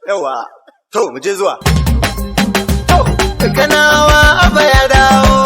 yawa to mu je zuwa to Kanawa Abba ya dawo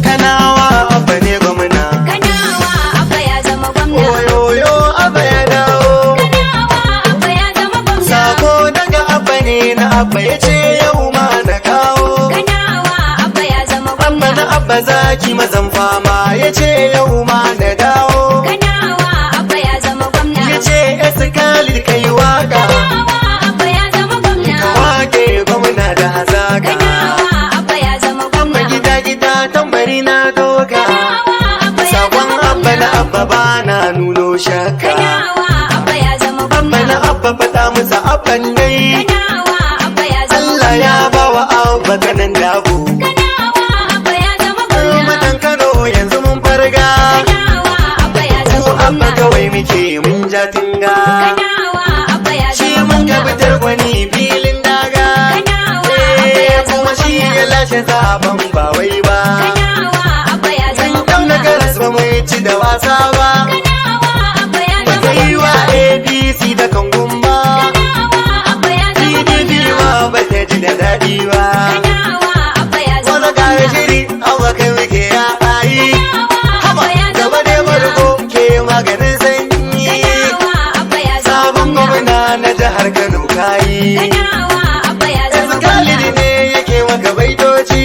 Kanawa Abba ne gwamna Kanawa Abba ya zama gwamna oyoyo Abba ya dawo Kanawa Abba ya zama gwamna sako daga Abba ne na Abba ya ce yau ma na kawo Kanawa Abba ya zama Abba gwamna na Abba zaki mazan fama ya ce yau ma na dawo Kanawa Abba ya zama gwamna ya ce Esikali kai waka Kanawa Abba ya zama gwamna wake gwamna da hazaka Kanawa Abba ya zama gwamna gida gida tambari na doka Kanawa Abba ya sakon zama Abba na gwamna Abba ba na nuno shakka Kanawa Abba ya zama Abba gwamna na Abba faɗa musa Abban dai Kanawa Abba ya zama Allah ya bawa Abba kanan dabo Kanawa Abba ya zama gwamna matan Kano yanzu mun farga Kanawa Abba ya ko zama Abba gwamna kawai muke mun ja tinga Kanawa Abba ya shi zama mun gwamna gabatar gwani filin daga Kanawa Abba ya zama kuma shi gwamna ya lashe zaben ba wai ba Kanawa Abba ya zama dan na gwamna garas ba mai ci da wasa ba Kanawa Abba ya zama Bata yi wa gwamna APC da kangun ba Kanawa Abba ya zama PDP gwamna ma bata ji da daɗi ba Kanawa Abba ya zama wanda kare gwamna shiri awa kai muke ya ayi Kanawa Abba ya zama gaba da gwamna farko ke maganin sanyi Kanawa Abba ya zama sabon gwamna gwamna na jihar Kano kayi Kanawa Abba ya zama yanzu Khalid gwamna ne yake maka baitoci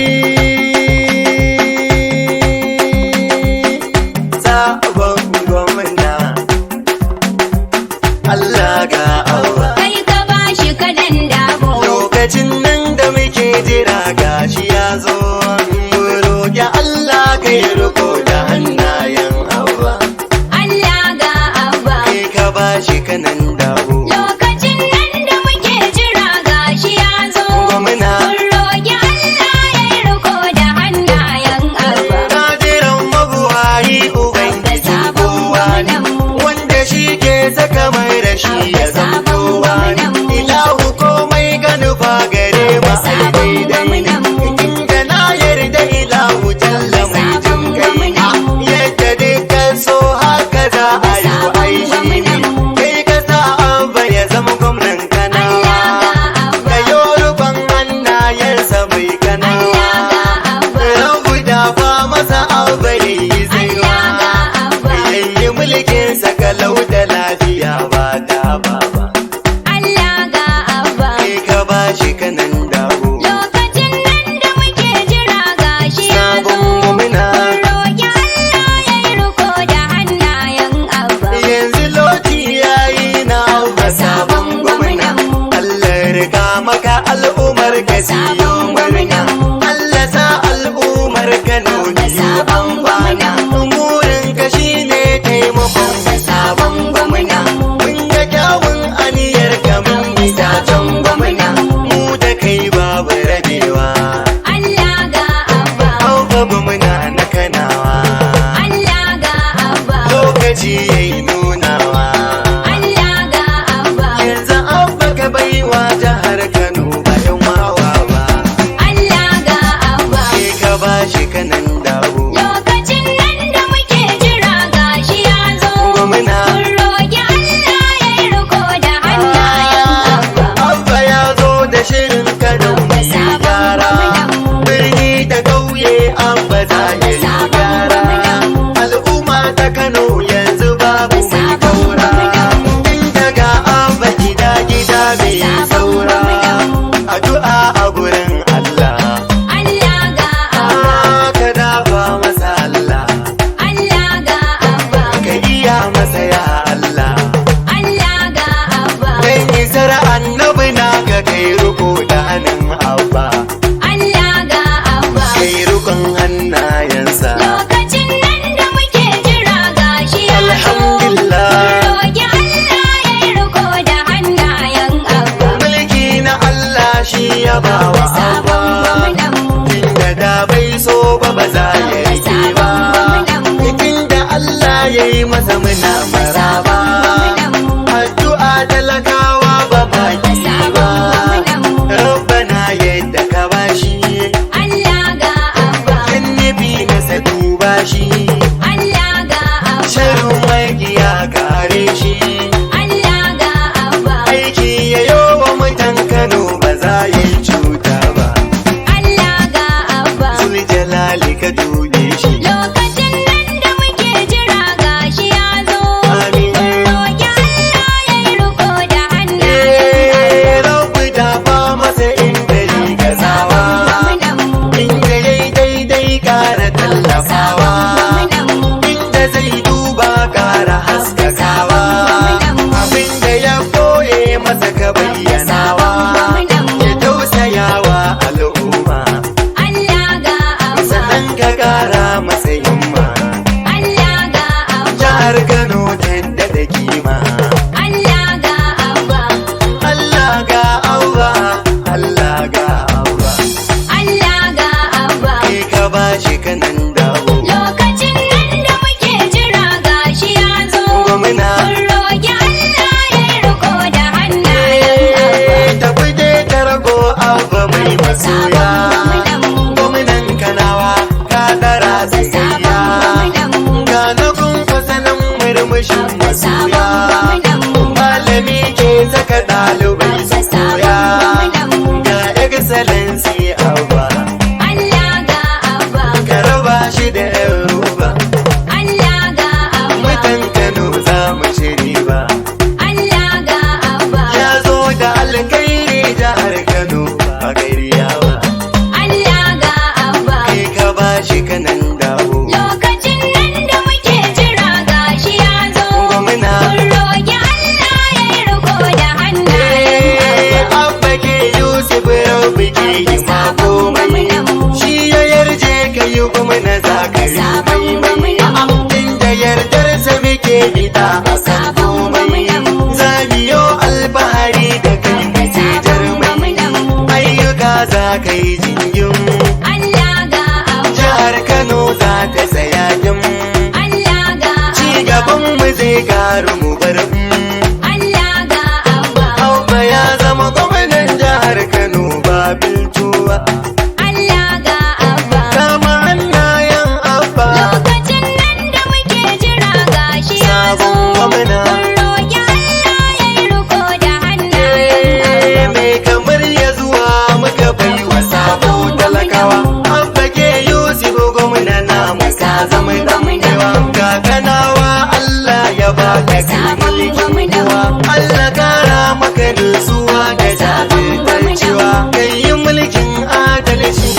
sabon gwamna Allah ga awa kai ka bashi kadan dabo lokacin nan da muke jira gashi ya zo mu roƙi Allah kai riko da hannayen Abba Allah ga Abba kai ka bashi kanan dawo lokacin nan da muke jira gashi ya zo gwamna mun roƙi Allah ya yi riko da hannayen Abba Nadiran mabuhayi ubangiji kowa ne wanda shi ke saka mai da shi ya zama kowa ne ilahu komai ganufa gare mu ai daidai ne inda na yarda ilahu jalla mai jin kai yadda dukkan so haka za a yi ai shi ne kai ka sa Abba ya zama gwamnan Kanawa ka yo rufan hannayensa mai Kanawa rabu da fa masa Abba ne zaiwa yayi mulkin sa kalau da lafiya ba ta baba Allah ga Abba kai ka bashi kanan dawo lokacin nan da muke jira gashi ya zo sabon gwamna mun roƙi Allah ya yi riko da hannayen Abba yanzu loti yayi na Abba sabon gwamna Allah riga maka al'umar ka siyo murna Allah sa al'umar Kano biyu an bana burin ka shine taimakon sabon gwamna mun ga kyawun aniyar ka mun bisa can gwamna mu da kai babu rabewa Allah ga Abba Abba gwamna na Kanawa Allah ga Abba lokaci yayi nunawa Allah ga Abba yanzu Abba ka baiwa jihar Kano bayan wawa ba Allah ga Abba ke ka bashi kanan dawo lokacin nan da muke jira gashi ya zo gwamna mun roƙi Allah ya yi riko da hannayen Abba Abba ya zo da shirin Kano mai gyara birni da ƙauye Abba za ya yi gyara al'umma ta Kano yanzu babu mai kaura inda ga Abba gida gida mai saura addu'a a gurin Allah Allah ga Abba ka dafa masa Allah Allah ga Abba ka iya masa ya Allah Allah ga Abba dan isar annabi na ka kai riko da hannun Abba Allah ga Abba kai rukun hannayensa lokacin nan da muke jira gashi ya zo alhamdulillah mun roƙi Allah ya yi riko da hannayen Abba mulki na Allah shi ya ba wa Abba inda da bai so ba za ya yi ba inda Allah ya yi masa muna maraba addu'a talakawa ba ma ki ba rabbana yadda ka bashi Allah ga Abba kan nabi na sa duba shi Allah ga Abba sharrin masa ka bayyanawa ya tausayawa al'umma Allah ga Abba, sannan ka kara masa himma Allah ga Abba, jihar Kano tadda da kima Allah ga Abba, Allah ga Abba Allah ga Abba Allah ga Abba. kai ka bashi kanan dawo Lokacin nan da muke jira gashi ya zo. gwamna Mun roƙi Allah ya riko da hannayen Abba. tafi dai ta rago Abba mai masoya gwamnan Kanawa ka dara zuriya ga na kunkusa nan murmushin masoya malami ke saka ɗalibai su koya ga excellency Abba Allah ga Abba, ka raba shi da yan ruba Allah ga Abba, mutan Kano za mu ci riba Allah ga Abba, ya zo da alkairi jihar Kano ba gairiya ba Allah ga Abba. kai ka bashi kanan dawo Lokacin nan da muke jira gashi ya zo. gwamna Mun roƙi Allah ya riko da hannayen Abba. Abba ke Yusuf Rabi ke yi ma komai shi ya yarje ka yi gwamna za ka yi mai abin da yardarsa muke bida a kan komai zamiyo alfahari da kai mace jarmai ayyuka za ka yi jingin Allah ga Abba, jihar Kano za ta tsaya yin Allah ga ci Abba, gaban mu zai karu mu bar Allah ga Abba, Abba ya zama gwamnan jihar Kano ba biltuwa Allah ga Abba. kama hannayen Abba Lokacin nan da muke jira gashi ya zo. sabon gwamna Mun roƙi Allah ya riko da hannayen Abba. mai kamar ya zuwa muka bai wa sabo talakawa Abba ke Yusuf gwamna na muka zama damewa ga Kanawa Allah ya ba ka mulkin kowa Allah kara maka nutsuwa da jajircewa kai yi mulkin adalci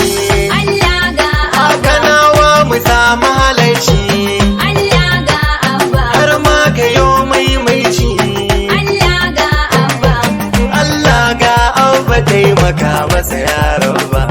Allah ga a Abba, Kanawa mu samu halarci Allah ga Abba, har ma ka yo maimaici Allah ga Abba, Allah ga Abba taimaka masa yaron ba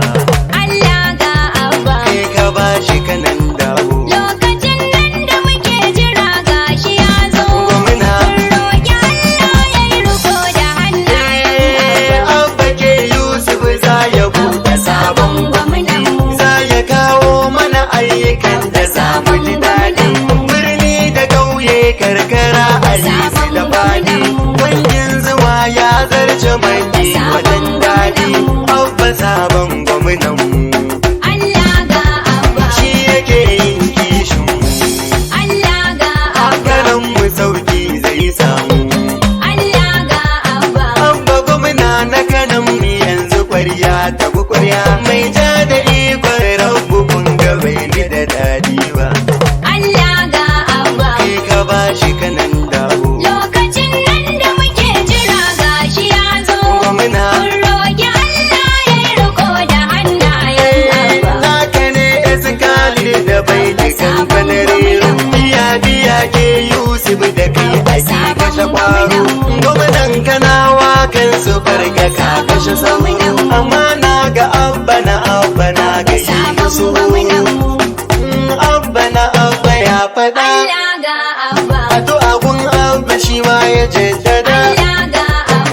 Allah ga Abba. kai ka bashi kanan dawo Lokacin nan da muke jira gashi ya zo. gwamna Mun roƙi Allah ya riko da hannayen Abba. Abba ke Yusuf za ya buɗe sabon gwamnan za ya kawo mana ayyukan da za mu ji daɗi birni da ƙauye karkara a yi su da faɗi wangin zuwa ya zarce mangi wajen daɗi Abba sabon gwamnan mu Allah ga Abba, shi yake yin kishin mu Allah ga a Abba, karan mu sauki zai samu Allah ga Abba, Abba gwamna na kanan mu yanzu kwarya ta kwarya mai ja da ikon rabu kun ga bai ni da daɗi ba Allah ga Abba. kai ka bashi kanan dawo Lokacin nan da muke jira gashi ya zo. gwamna Mun roƙi Allah ya riko da hannayen Abba. naka ne iskali da bai da kankanare biya biya ke Yusuf da kai ake kashe kwaro gwamnan Kanawa kan su farga ka kashe sauro amma na ga Abba na Abba na ga yi su Abba na Abba ya faɗa Allah ga Abba, addu'a gun Abba shi ma ya jaddada Allah ga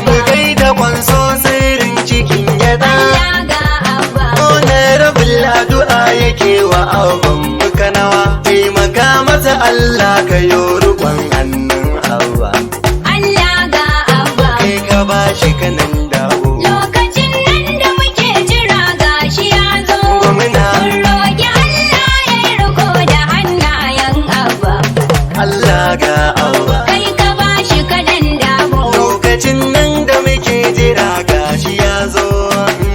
mu Abba, gaida kwanso sirrin cikin yada Allah ga Abba, honorable addu'a yake wa abban mu Kanawa taimaka masa Allah ka yo rukon hannun Abba Allah ga Abba. kai ka bashi kanan dawo Lokacin nan da muke jira gashi ya zo. gwamna Mun roƙi Allah ya riko da hannayen Abba. Allah ga Abba Kai ka bashi kadan dabo. lokacin nan da muke jira gashi ya zo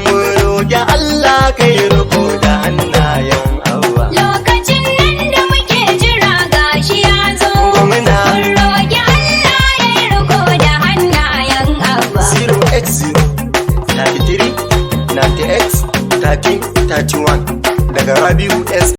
mu roƙi Allah kai riko da hannayen Abba Lokacin nan da muke jira gashi ya zo. gwamna Mun roƙi Allah ya riko da hannayen Abba. 080 33 98 13 31 daga Rabiu S